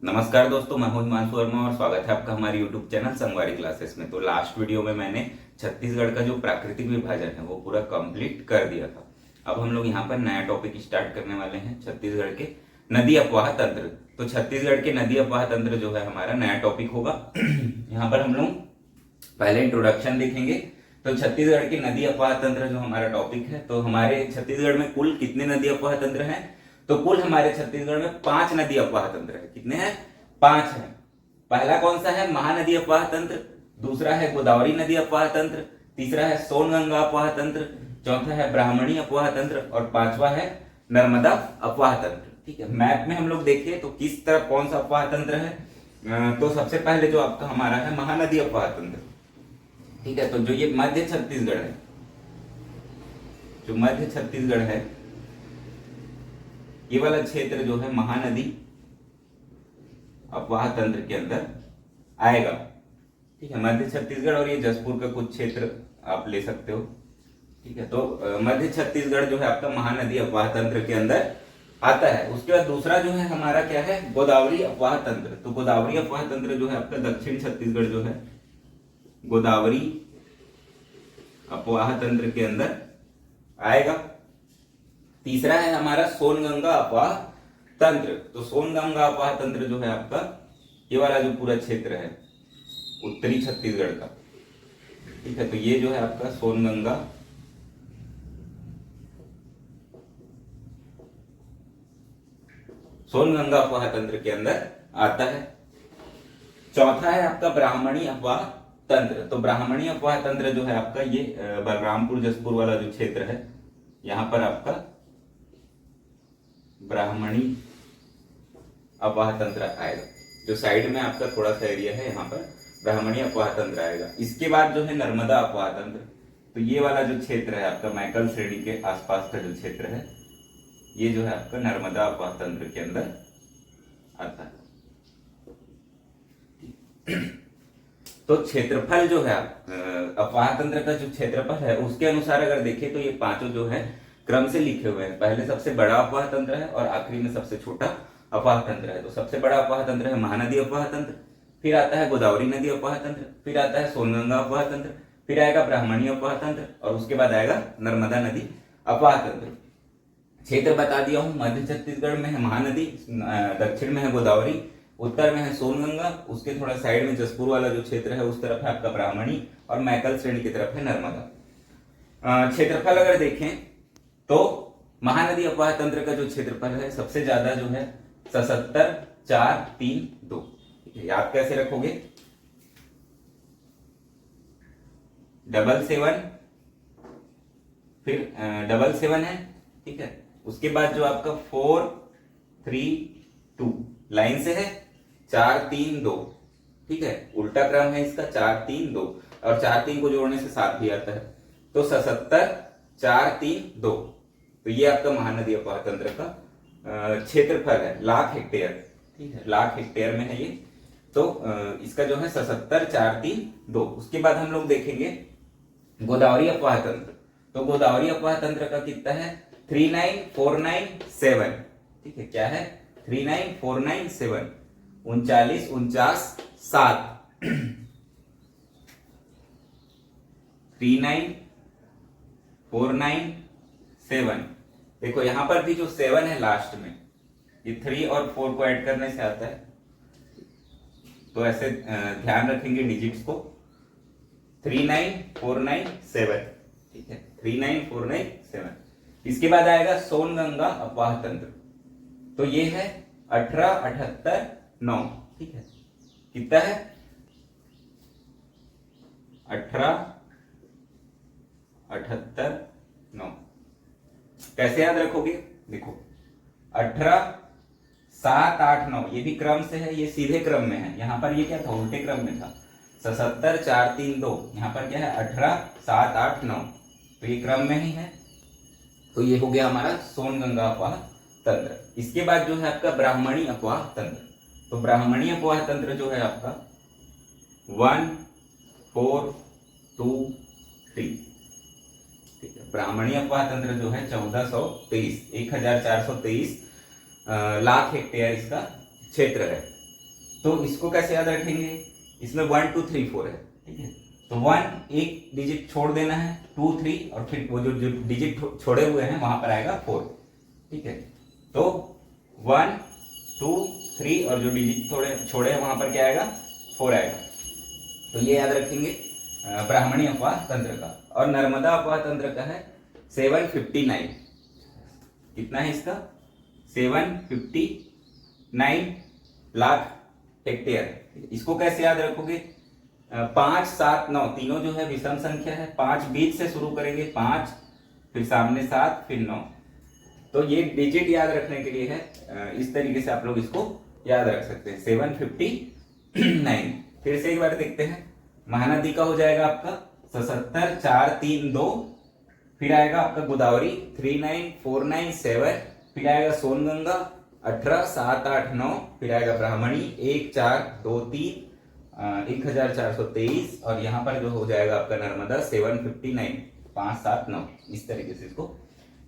नमस्कार दोस्तों, मैं हूं हिमांशु वर्मा और स्वागत है आपका हमारे YouTube चैनल संगवारी क्लासेस में। तो लास्ट वीडियो में मैंने छत्तीसगढ़ का जो प्राकृतिक विभाजन है वो पूरा कंप्लीट कर दिया था। अब हम लोग यहाँ पर नया टॉपिक स्टार्ट करने वाले हैं, छत्तीसगढ़ के नदी अपवाह तंत्र। तो छत्तीसगढ़ के नदी अपवाह तंत्र जो है हमारा नया टॉपिक होगा। यहाँ पर हम लोग पहले इंट्रोडक्शन देखेंगे। तो छत्तीसगढ़ के नदी अपवाह तंत्र जो हमारा टॉपिक है, तो हमारे छत्तीसगढ़ में कुल कितने नदी अपवाह तंत्र हैं? तो कुल हमारे छत्तीसगढ़ में 5 नदी अपवाह तंत्र है। कितने हैं? 5 है। पहला कौन सा है? महानदी अपवाह तंत्र। दूसरा है गोदावरी नदी अपवाह तंत्र। तीसरा है सोनगंगा अपवाह तंत्र। चौथा है ब्राह्मणी अपवाह तंत्र और पांचवा है नर्मदा अपवाह तंत्र। ठीक है, मैप में हम लोग देखें तो किस तरह कौन सा अपवाह तंत्र है। तो सबसे पहले जो आपका हमारा है महानदी अपवाह तंत्र। ठीक है, तो जो ये मध्य छत्तीसगढ़ है, जो मध्य छत्तीसगढ़ है, ये वाला क्षेत्र जो है महानदी अपवाह तंत्र के अंदर आएगा। ठीक है, मध्य छत्तीसगढ़ और ये जसपुर का कुछ क्षेत्र आप ले सकते हो। ठीक है, तो मध्य छत्तीसगढ़ जो है आपका महानदी अपवाह तंत्र के अंदर आता है। उसके बाद दूसरा जो है हमारा क्या है? गोदावरी अपवाह तंत्र। तो गोदावरी अपवाह तंत्र जो है आपका दक्षिण छत्तीसगढ़ जो है गोदावरी अपवाह तंत्र के अंदर आएगा। तीसरा है हमारा सोनगंगा अपवाह तंत्र। तो सोनगंगा अपवाह तंत्र जो है आपका ये वाला जो पूरा क्षेत्र है उत्तरी छत्तीसगढ़ का। ठीक है, तो ये जो है आपका सोनगंगा अपवाह तंत्र के अंदर आता है। चौथा है आपका ब्राह्मणी अपवाह तंत्र। तो ब्राह्मणी अपवाह तंत्र जो है आपका ये बलरामपुर जसपुर वाला जो क्षेत्र है, यहां पर आपका ब्राह्मणी अपवाह तंत्र आएगा। जो साइड में आपका थोड़ा सा एरिया है, यहाँ पर ब्राह्मणी अपवाह तंत्र आएगा। इसके बाद जो है नर्मदा अपवाह तंत्र। तो ये वाला जो क्षेत्र है आपका मैकल श्रेणी के आसपास का जो क्षेत्र है, ये जो है आपका नर्मदा अपवाह तंत्र के अंदर आता है। तो क्षेत्रफल जो है अपवाह तंत्र का जो क्षेत्रफल है उसके अनुसार अगर देखें तो ये पांचों जो है क्रम से लिखे हुए हैं। पहले सबसे बड़ा अपवाह तंत्र है और आखिरी में सबसे छोटा अपवाह तंत्र है। तो सबसे बड़ा अपवाह तंत्र है महानदी अपवाह तंत्र, फिर आता है गोदावरी नदी अपवाह तंत्र, फिर आता है सोनगंगा अपवाह तंत्र, फिर आएगा ब्राह्मणी अपवाह तंत्र और उसके बाद आएगा नर्मदा नदी अपवाह तंत्र। क्षेत्र बता दिया हूं, मध्य छत्तीसगढ़ में है महानदी, दक्षिण में है गोदावरी, उत्तर में है सोनगंगा, उसके थोड़ा साइड में जसपुर वाला जो क्षेत्र है उस तरफ है आपका ब्राह्मणी और मैकल श्रेणी की तरफ है नर्मदा। क्षेत्रफल अगर देखें तो महानदी अपवाह तंत्र का जो क्षेत्रफल है सबसे ज्यादा जो है 77,432। याद कैसे रखोगे? 77 फिर 77 है। ठीक है, उसके बाद जो आपका 432 लाइन से है 432। ठीक है, उल्टा क्रम है इसका 432 और 4-3 को जोड़ने से 7 भी आता है। तो 77,432। तो ये आपका महानदी अपवाह तंत्र का क्षेत्रफल है, लाख हेक्टेयर। ठीक है, लाख हेक्टेयर में है ये। तो इसका जो है 77,432। उसके बाद हम लोग देखेंगे गोदावरी अपवाह तंत्र। तो गोदावरी अपवाह तंत्र का कितना है? 39,497। ठीक है, क्या है? 39,497, 39,49,7। 39,497। देखो यहां पर भी जो 7 है लास्ट में, ये 3 और 4 को ऐड करने से आता है। तो ऐसे ध्यान रखेंगे डिजिट्स को। 39,497। ठीक है, 39,497। इसके बाद आएगा सोनगंगा अपवाह तंत्र। तो ये है 18,78,9। ठीक है, कितना है? 18,78,9। कैसे याद रखोगे? देखो 18,7,8,9 ये भी क्रम से है, ये सीधे क्रम में है। यहां पर ये क्या था? उल्टे क्रम में था। 77,432, यहां पर क्या है? 18,7,8,9। तो ये क्रम में ही है। तो ये हो गया हमारा सोनगंगा अपवाह तंत्र। इसके बाद जो है आपका ब्राह्मणी अपवाह तंत्र। तो ब्राह्मणी अपवाह तंत्र जो है आपका 1, 4, 2, 3। ठीक है, ब्राह्मणी अपवाह तंत्र जो है 1423 लाख हेक्टेयर इसका क्षेत्र है। तो इसको कैसे याद रखेंगे, इसमें 1 2 3 4 है, ठीक है, तो 1 एक डिजिट छोड़ देना है, 2 3 और फिर वो जो डिजिट छोड़े हुए हैं वहां पर आएगा 4, ठीक है, तो 1 2 3 और जो डिजिट छोड़े हैं वहां पर क्या आएगा, 4 आएगा। तो ये याद रखेंगे ब्राह्मणी अपवाह तंत्र का। और नर्मदा अपवाह तंत्र का है 759, कितना है इसका, 759 लाख हेक्टेयर। इसको कैसे याद रखोगे, 5 7 9 तीनों जो है विषम संख्या है, 5 बीच से शुरू करेंगे, 5 फिर सामने 7 फिर 9, तो ये डिजिट याद रखने के लिए है, इस तरीके से आप लोग इसको याद रख सकते हैं 759। फिर से एक बार देखते हैं, महानदी का हो जाएगा आपका 77 4 3 2, फिर आएगा आपका गोदावरी 39497, फिर आएगा सोनगंगा 18 7 8 9, फिर आएगा ब्राह्मणी 1 4 2 3 1423, और यहाँ पर जो हो जाएगा आपका नर्मदा 759 5 7 9, इस तरीके से इसको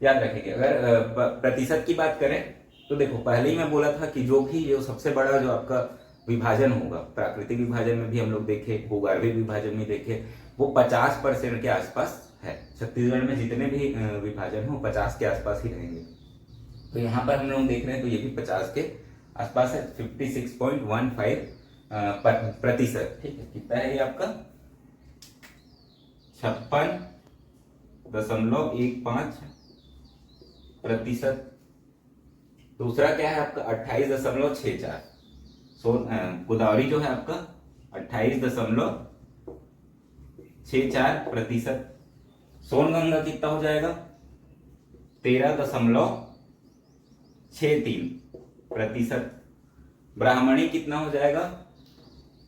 याद रखेंगे। अगर प्रतिशत की बात करें तो देखो पहले ही मैं बोला था कि जो सबसे बड़ा जो आपका विभाजन होगा, प्राकृतिक विभाजन में भी हम लोग देखे, भूगर्भिक विभाजन में देखे, वो 50% के आसपास है। छत्तीसगढ़ में जितने भी विभाजन हो 50 के आसपास ही रहेंगे। तो यहाँ पर हम लोग देख रहे हैं तो ये भी 50 के आसपास है, 56.15%, ठीक है। कितना है ये आपका 56.15%। दूसरा क्या है आपका 28.64, गोदावरी जो है आपका 28.64%। सोनगंगा कितना हो जाएगा 13.63%। ब्राह्मणी कितना हो जाएगा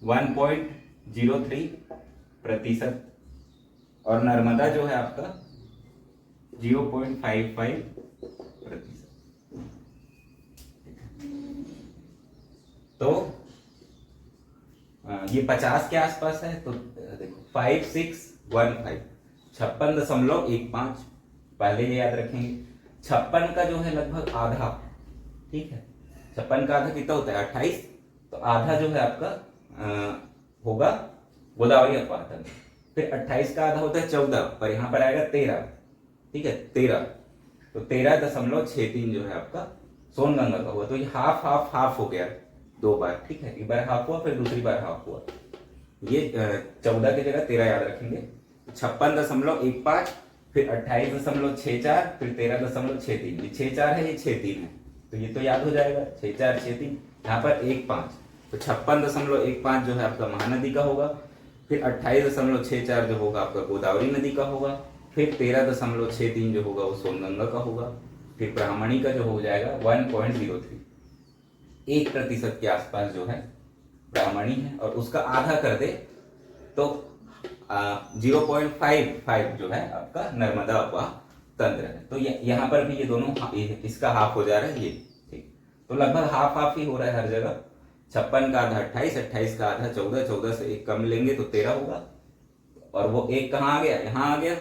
1.03%, और नर्मदा जो है आपका 0.55%। तो ये 50 के आसपास है, तो देखो 5615, 56.15, पहले ये याद रखेंगे। 56 का जो है लगभग आधा, ठीक है, 56 का आधा कितना होता है 28, तो आधा जो है आपका होगा गोदावरी अपवाह तंत्र। फिर 28 का आधा होता है 14, पर यहाँ पर आएगा 13, ठीक है 13, तो 13.63 जो है आपका सोनगंगा का हुआ। तो ये हाफ हाफ हाफ हो गया दो बार, ठीक है, एक बार हाफ हुआ फिर दूसरी बार हाफ हुआ। ये 14 की जगह 13 याद रखेंगे। 56.15, फिर 28.64, फिर 13.63, ये 64 है, ये 63 है, तो ये तो याद हो जाएगा 64 63। यहाँ पर 15, तो 56.15 जो है आपका महानदी का होगा, फिर 28.64 जो होगा आपका गोदावरी नदी का होगा, फिर 13.63 जो होगा वो सोनगंगा का होगा, फिर ब्राह्मणी का जो हो जाएगा 1.03, 1% के आसपास जो है ब्राह्मणी है, और उसका आधा कर दे तो 0.55 जो है आपका नर्मदा अपवाह तंत्र है। तो यहाँ पर भी ये दोनों इसका हाफ हो जा रहा है ये, ठीक, तो लगभग हाफ हाफ ही हो रहा है हर जगह। 56 का आधा 28, 28 का आधा 14, 14 से एक कम लेंगे तो 13 होगा, और वो एक कहाँ आ गया, यहाँ आ गया,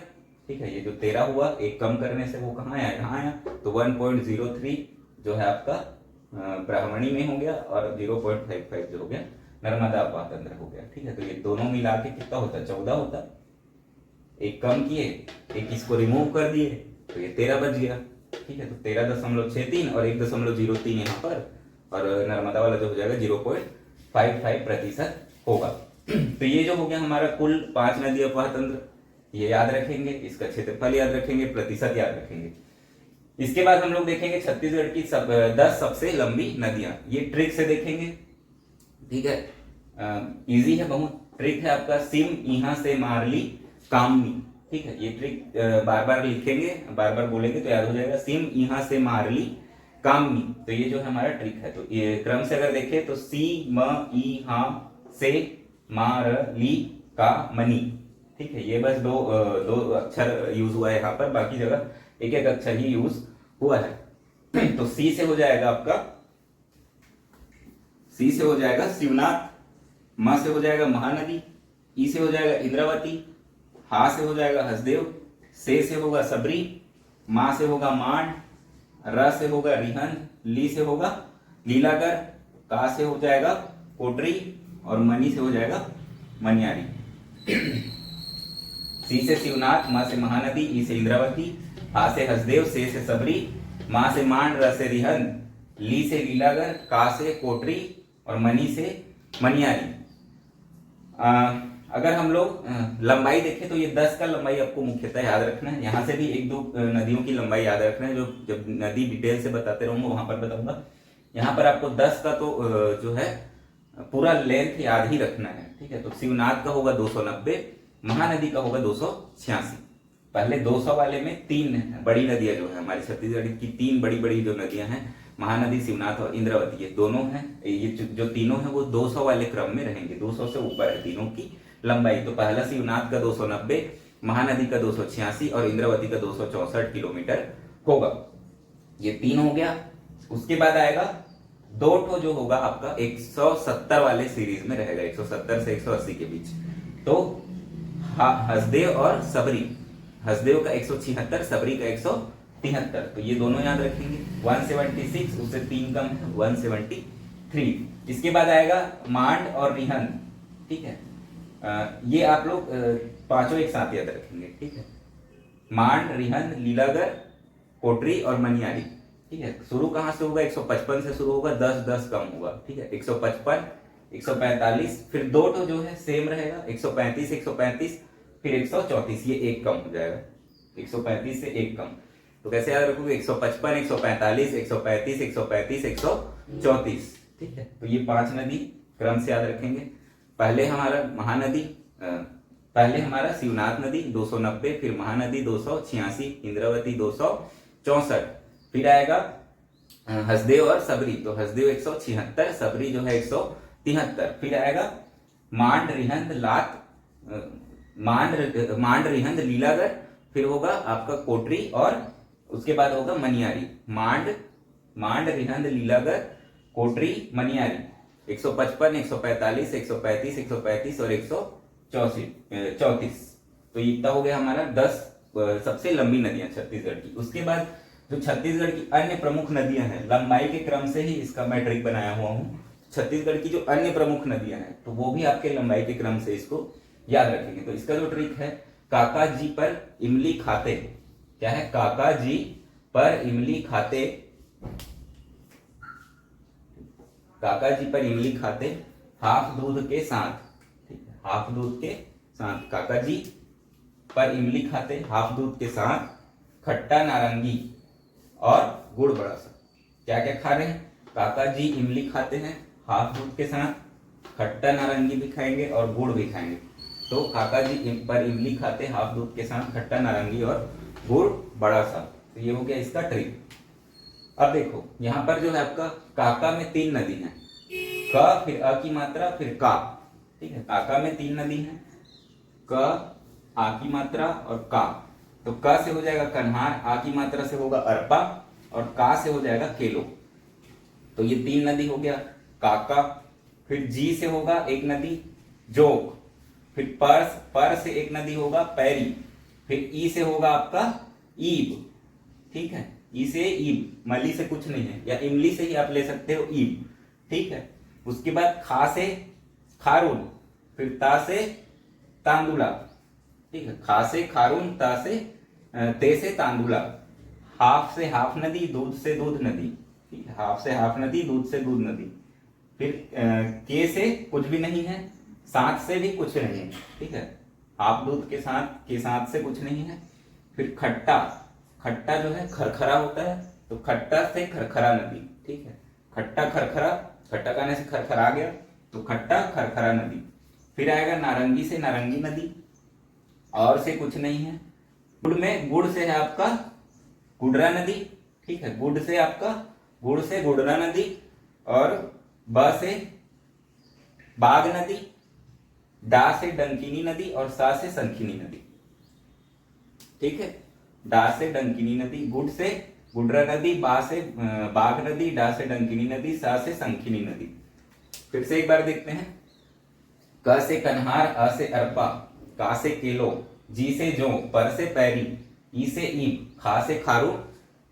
ठीक है। ये जो 13 हुआ एक कम करने से वो कहाँ आया, यहाँ आया, तो 1.03 जो है आपका ब्राह्मणी में हो गया, और 0.55 जो हो गया नर्मदा अपवाह तंत्र हो गया, ठीक है। तो ये दोनों मिला के कितना होता है 14 होता, एक कम किए, एक इसको रिमूव कर दिए, तो ये 13 बच गया, ठीक है। तो 13.63 और 1.03 यहाँ पर, और नर्मदा वाला जो हो जाएगा 0.55% होगा। तो ये जो हो गया हमारा कुल 5 नदी अपवाह तंत्र, ये याद रखेंगे, इसका क्षेत्रफल याद रखेंगे, प्रतिशत याद रखेंगे। इसके बाद हम लोग देखेंगे छत्तीसगढ़ की 10 सबसे लंबी नदियां, ये ट्रिक से देखेंगे, ठीक है। इजी है बहुत, ट्रिक है आपका सिम यहाँ से मारली कामनी, ठीक है। ये ट्रिक बार बार लिखेंगे, बार बार बोलेंगे तो याद हो जाएगा, सिम यहाँ से मारली कामनी। तो ये जो है हमारा ट्रिक है। तो ये क्रम से अगर देखें तो सी म ई हा से मारली का मनी, ठीक है। ये बस दो अक्षर यूज हुआ है यहाँ पर, बाकी जगह एक एक अक्षर ही यूज हुआ है। तो सी से हो जाएगा आपका, सी से हो जाएगा शिवनाथ, म से हो जाएगा महानदी, ई से हो जाएगा इंद्रावती, हा से हो जाएगा हसदेव, से होगा सबरी, मा से होगा मांड, र से होगा रिहंद, ली से होगा लीलागर, का से हो जाएगा कोटरी और मनी से हो जाएगा मनियारी। सी से शिवनाथ, म से महानदी, ई से इंद्रावती, हा से हसदेव, से सबरी, मा से मांड, र से रिहंद, ली से लीलागर, का से कोटरी और मनी से मनियारी। अगर हम लोग लंबाई देखें तो ये 10 का लंबाई आपको मुख्यतः याद रखना है। यहाँ से भी एक दो नदियों की लंबाई याद रखना है, जो जब नदी डिटेल से बताते रहूंगा वहां पर बताऊंगा। यहाँ पर आपको 10 का तो जो है पूरा लेंथ याद ही रखना है, ठीक है। तो शिवनाथ का होगा 290, महानदी का होगा 286। पहले 200 वाले में 3 बड़ी नदियां जो है हमारे छत्तीसगढ़ की, 3 बड़ी बड़ी जो नदियां हैं, महानदी, शिवनाथ और इंद्रावती, ये दोनों हैं। ये जो तीनों हैं वो 200 वाले क्रम में रहेंगे, 200 से ऊपर है तीनों की लंबाई। तो पहला शिवनाथ का 290, महानदी का 286 और इंद्रावती का 264 किलोमीटर होगा। ये 3 हो गया। उसके बाद आएगा 2 ठो जो होगा आपका 170 वाले सीरीज में रहेगा, 170 से 180 के बीच। तो हसदेव और सबरी, हसदेव का 176, सबरी का 173, तो ये दोनों याद रखेंगे। 176 उससे 3 कम है, 173। इसके बाद आएगा मांड और रिहंद, ठीक है। ये आप लोग पांचों एक साथ याद रखेंगे, ठीक है। मांड, रिहंद, लीलागर, कोटरी और मनियारी, ठीक है। शुरू कहां से होगा? 155 से शुरू होगा, 10-10 कम होगा, ठीक है। 155, 145, फिर 2 ठो जो है सेम रहेगा, 135, 135, फिर 134, ये 1 कम हो जाएगा, 135 से 1 कम। तो कैसे याद रखोगे? 155, 145, 135, 135, 134, ठीक है। तो ये 5 नदी क्रम से याद रखेंगे। पहले हमारा महानदी, पहले हमारा शिवनाथ नदी 290, फिर महानदी 286, इंद्रावती 264, फिर आएगा हसदेव और सबरी, तो हसदेव 176, सबरी जो है 173, फिर आएगा मांड, रिहंद, मांड, रिहंद, लीलागर, फिर होगा आपका कोटरी और उसके बाद होगा मनियारी। मांड, रिहंद, लीलागर, कोटरी, मनियारी। 155, 145, 135, 135 और 134, तो इतना हो गया हमारा 10 सबसे लंबी नदियां छत्तीसगढ़ की। उसके बाद जो छत्तीसगढ़ की अन्य प्रमुख नदियां हैं, लंबाई के क्रम से ही इसका मैं ट्रिक बनाया हुआ हूं। छत्तीसगढ़ की जो अन्य प्रमुख नदियां हैं तो वो भी आपके लंबाई के क्रम से इसको याद रखेंगे। तो इसका जो ट्रिक है, काका जी पर इमली खाते, क्या है? काका जी पर इमली खाते, काका जी पर इमली खाते हाफ दूध के साथ, ठीक है, हाफ दूध के साथ। काका जी पर इमली खाते हाफ दूध के साथ, खट्टा नारंगी और गुड़ बड़ा सा। क्या क्या खा रहे हैं? काका जी इमली खाते हैं हाफ दूध के साथ, खट्टा नारंगी भी खाएंगे और गुड़ भी खाएंगे। तो काका जी पर इमली खाते हाफ दूध के साथ, खट्टा नारंगी और गुड़ बड़ा सा। तो ये हो गया इसका ट्रिक। अब देखो यहां पर जो है आपका काका में 3 नदी है, क, फिर अ की मात्रा, फिर का, ठीक है। काका में 3 नदी है, क, आ की मात्रा और का। तो क से हो जाएगा कन्हार, आ की मात्रा से होगा अरपा और का से हो जाएगा केलो। तो ये 3 नदी हो गया काका। फिर जी से होगा एक नदी जोग, फिर पर से एक नदी होगा पैरी, फिर ई से होगा आपका ईब, ठीक है। ई से ईब, मली से कुछ नहीं है, या इमली से ही आप ले सकते हो ईब, ठीक है। उसके बाद खा से खारून, फिर ता से तांदुला, ठीक है। खा से खारून, ता से ते से तांदुला। हाफ से हाफ नदी, दूध से दूध नदी, ठीक है। हाफ से हाफ नदी, दूध से दूध नदी। फिर के से कुछ भी नहीं है, साथ से भी कुछ नहीं है, ठीक है। हाफ दूध के साथ से कुछ नहीं है। फिर खट्टा, खट्टा जो है खरखरा होता है, तो खट्टा से खरखरा नदी, ठीक है। खट्टा खरखरा, खट्टा खाने से खरखरा आ गया, तो खट्टा खरखरा नदी। फिर आएगा नारंगी से नारंगी नदी, और से कुछ नहीं है। गुड़ में, गुड़ से है आपका गुडरा नदी, ठीक है। गुड़ से आपका गुड़ से गुडरा नदी, और ब से बाग नदी, डा से डंकिनी नदी और सा से संखिनी नदी, ठीक है। डा से डंकिनी नदी, गुड़ से गुडरा नदी, बा से बाग नदी, डा से डंकिनी नदी, सा से संखिनी नदी। फिर से एक बार देखते हैं। क से कन्हार, अ से अरपा, का से केलो, जी से जो, पर से पैरी, ई से ईब, खा से खारू,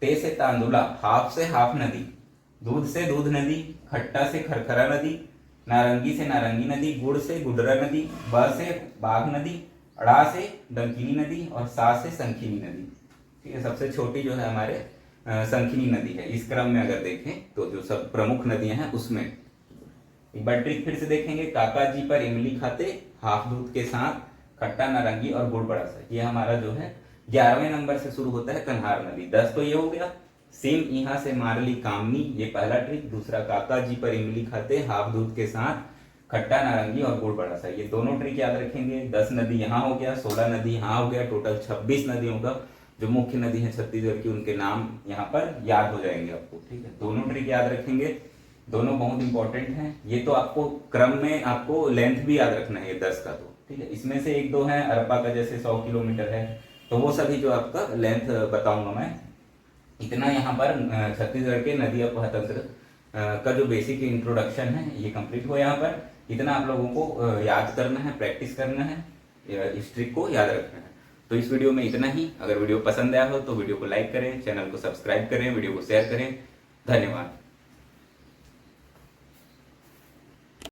ते से तांदुला, हाफ से हाफ नदी, दूध से दूध नदी, खट्टा से खरखरा नदी, नारंगी से नारंगी नदी, गुड़ से गुडरा नदी, ब से बाघ नदी, ड़ा से डंकिनी नदी और सा से संखिनी नदी। ठीक है, सबसे छोटी जो है हमारे संखिनी नदी है। इस क्रम में अगर देखें तो जो सब प्रमुख नदियां हैं उसमें एक बार ट्रिक फिर से देखेंगे। काका जी पर इमली खाते, हाफ दूध के साथ, खट्टा नारंगी और गुड़ बड़ा सा। ये हमारा जो है 11वें नंबर से शुरू होता है कन्हार नदी। 10 तो ये हो गया। सेम यहाँ से मार ली कामनी, ये पहला ट्रिक। दूसरा काका जी पर इमली खाते, हाफ दूध के साथ, खट्टा नारंगी और गुड़ बड़ा सा। ये दोनों ट्रिक याद रखेंगे। 10 नदी यहाँ हो गया, 16 नदी यहाँ हो गया, टोटल 26 नदियों का जो मुख्य नदी है छत्तीसगढ़ की, उनके नाम यहाँ पर याद हो जाएंगे आपको। ठीक है, दोनों ट्रिक याद रखेंगे, दोनों बहुत इंपॉर्टेंट हैं। ये तो आपको क्रम में आपको लेंथ भी याद रखना है 10 का तो। ठीक है, इसमें से एक दो है अरपा का, जैसे 100 किलोमीटर है, तो वो सभी जो आपका लेंथ बताऊंगा मैं। इतना यहाँ पर छत्तीसगढ़ के नदी अपवाह तंत्र का जो बेसिक इंट्रोडक्शन है ये कंप्लीट हुआ। यहाँ पर इतना आप लोगों को याद करना है, प्रैक्टिस करना है, इस ट्रिक को याद रखना है। तो इस वीडियो में इतना ही। अगर वीडियो पसंद आया हो तो वीडियो को लाइक करें, चैनल को सब्सक्राइब करें, वीडियो को शेयर करें। धन्यवाद।